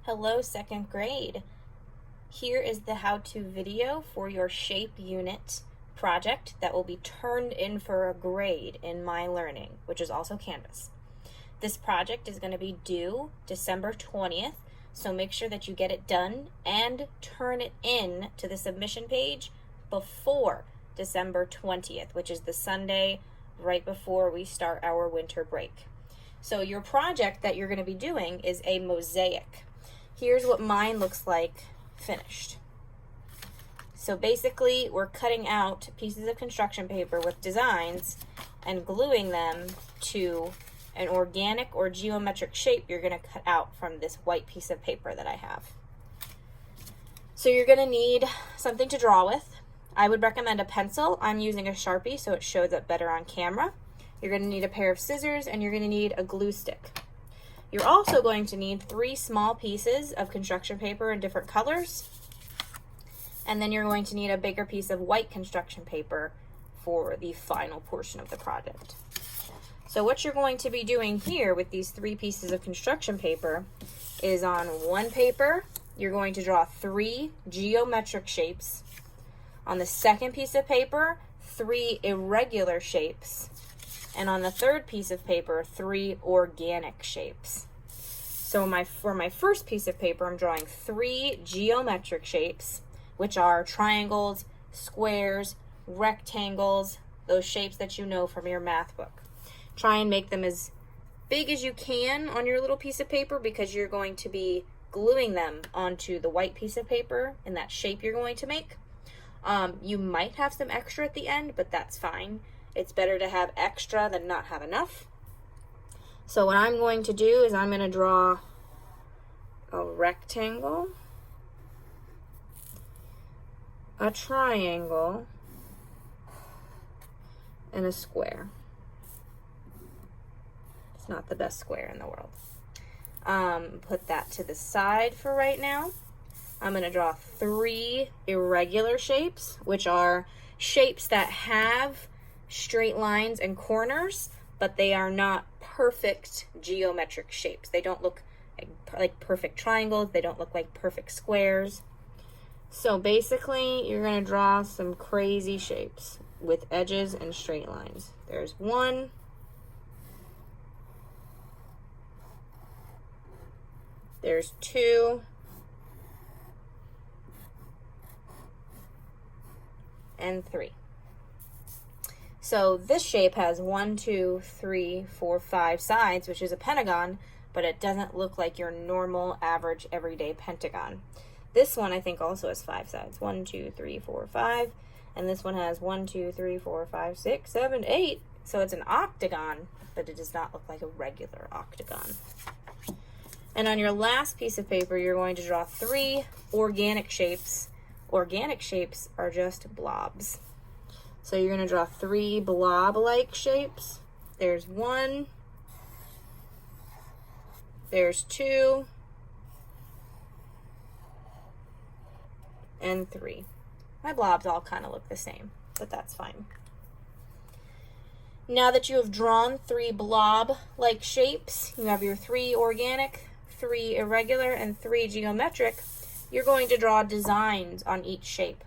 Hello, second grade. Here is the how-to video for your shape unit project that will be turned in for a grade in My Learning, which is also Canvas. This project is going to be due December 20th, so make sure that you get it done and turn it in to the submission page before December 20th, which is the Sunday right before we start our winter break. So your project that you're going to be doing is a mosaic. Here's what mine looks like finished. So basically, we're cutting out pieces of construction paper with designs and gluing them to an organic or geometric shape you're going to cut out from this white piece of paper that I have. So you're going to need something to draw with. I would recommend a pencil. I'm using a Sharpie so it shows up better on camera. You're going to need a pair of scissors and you're going to need a glue stick. You're also going to need 3 small pieces of construction paper in different colors. And then you're going to need a bigger piece of white construction paper for the final portion of the project. So what you're going to be doing here with these 3 pieces of construction paper is on one paper, you're going to draw 3 geometric shapes. On the second piece of paper, 3 irregular shapes. And on the third piece of paper, 3 organic shapes. So for my first piece of paper, I'm drawing 3 geometric shapes, which are triangles, squares, rectangles, those shapes that you know from your math book. Try and make them as big as you can on your little piece of paper because you're going to be gluing them onto the white piece of paper in that shape you're going to make. You might have some extra at the end, but that's fine. It's better to have extra than not have enough. So what I'm going to do is I'm going to draw a rectangle, a triangle, and a square. It's not the best square in the world. Put that to the side for right now. I'm going to draw 3 irregular shapes, which are shapes that have straight lines and corners, but they are not perfect geometric shapes. They don't look like perfect triangles. They don't look like perfect squares. So basically, you're going to draw some crazy shapes with edges and straight lines. There's 1. There's 2. And 3. So this shape has 1, 2, 3, 4, 5 sides, which is a pentagon, but it doesn't look like your normal, average, everyday pentagon. This one, I think, also has 5 sides. 1, 2, 3, 4, 5. And this one has 1, 2, 3, 4, 5, 6, 7, 8. So it's an octagon, but it does not look like a regular octagon. And on your last piece of paper, you're going to draw 3 organic shapes. Organic shapes are just blobs. So you're going to draw 3 blob-like shapes. There's 1. There's 2. And 3. My blobs all kind of look the same, but that's fine. Now that you have drawn 3 blob-like shapes, you have your 3 organic, 3 irregular, and 3 geometric, you're going to draw designs on each shape.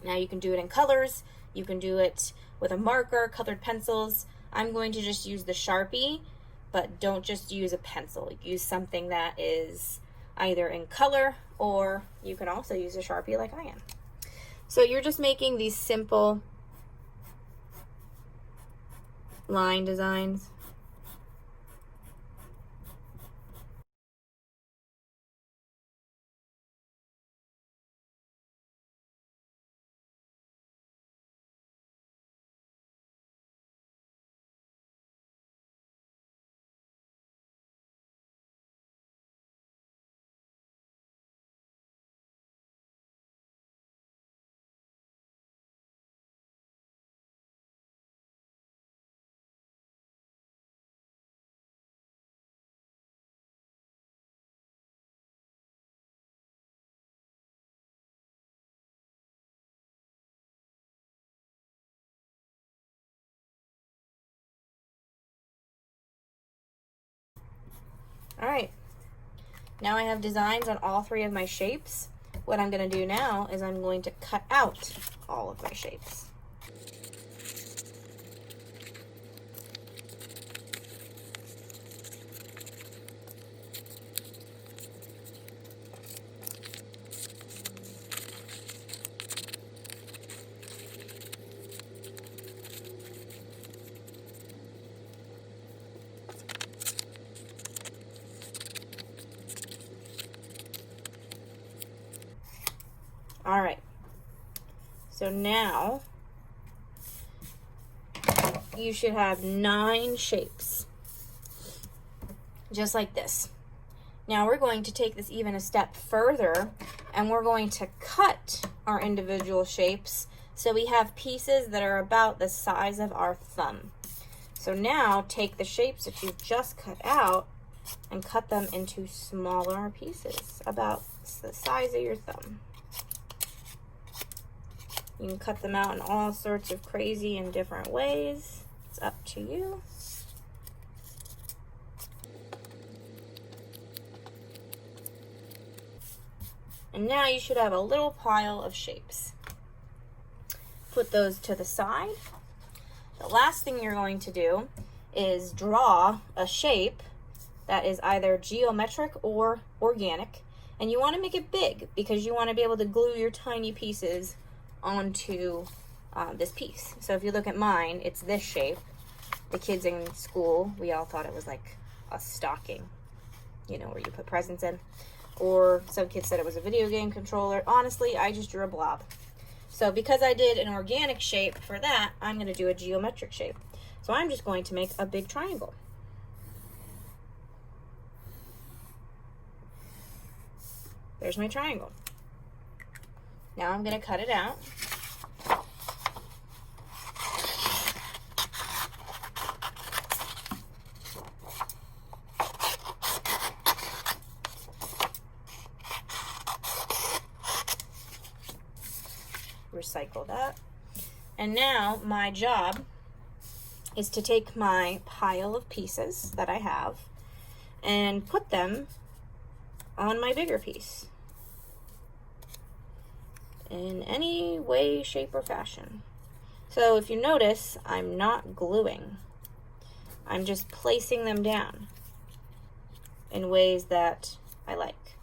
Now you can do it in colors. You can do it with a marker, colored pencils. I'm going to just use the Sharpie, but don't just use a pencil. Use something that is either in color, or you can also use a Sharpie like I am. So you're just making these simple line designs. All right. Now I have designs on all 3 of my shapes. What I'm going to do now is I'm going to cut out all of my shapes. All right, so now you should have 9 shapes, just like this. Now we're going to take this even a step further, and we're going to cut our individual shapes so we have pieces that are about the size of our thumb. So now take the shapes that you've just cut out and cut them into smaller pieces, about the size of your thumb. You can cut them out in all sorts of crazy and different ways. It's up to you. And now you should have a little pile of shapes. Put those to the side. The last thing you're going to do is draw a shape that is either geometric or organic. And you want to make it big because you want to be able to glue your tiny pieces onto this piece. So if you look at mine, it's this shape. The kids in school, we all thought it was like a stocking, you know, where you put presents in. Or some kids said it was a video game controller. Honestly, I just drew a blob. So because I did an organic shape for that, I'm going to do a geometric shape. So I'm just going to make a big triangle. There's my triangle. Now I'm going to cut it out. Recycle that. And now my job is to take my pile of pieces that I have and put them on my bigger piece in any way, shape, or fashion. So if you notice, I'm not gluing. I'm just placing them down in ways that I like.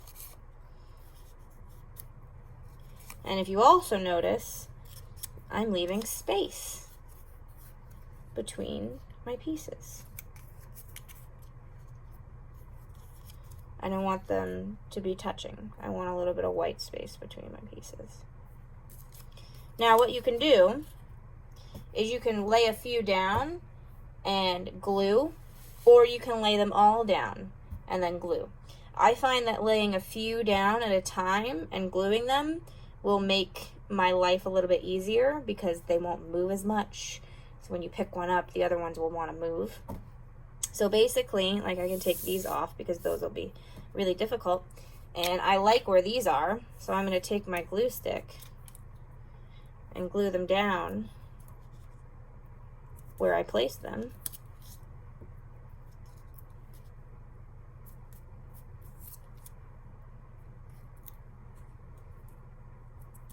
And if you also notice, I'm leaving space between my pieces. I don't want them to be touching. I want a little bit of white space between my pieces. Now what you can do is you can lay a few down and glue, or you can lay them all down and then glue. I find that laying a few down at a time and gluing them will make my life a little bit easier because they won't move as much. So when you pick one up, the other ones will want to move. So basically, like, I can take these off because those will be really difficult. And I like where these are, so I'm going to take my glue stick and glue them down where I placed them.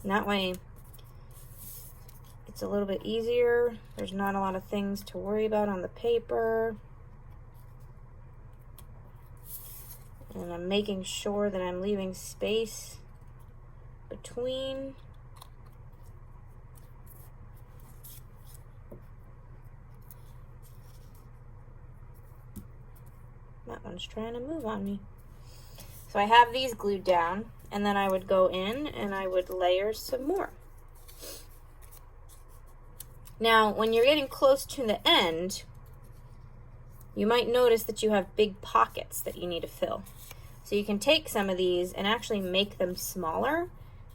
And that way, it's a little bit easier. There's not a lot of things to worry about on the paper. And I'm making sure that I'm leaving space between. That one's trying to move on me. So I have these glued down, and then I would go in and I would layer some more. Now, when you're getting close to the end, you might notice that you have big pockets that you need to fill. So you can take some of these and actually make them smaller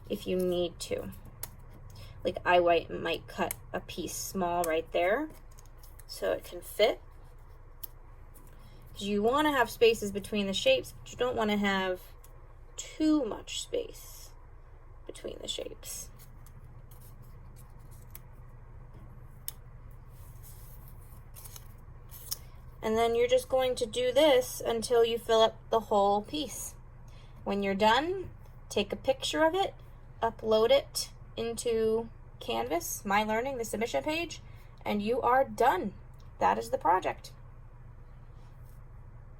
if you need to. Like I might cut a piece small right there so it can fit. Because you want to have spaces between the shapes, but you don't want to have too much space between the shapes. And then you're just going to do this until you fill up the whole piece. When you're done, take a picture of it, upload it into Canvas, My Learning, the submission page, and you are done. That is the project.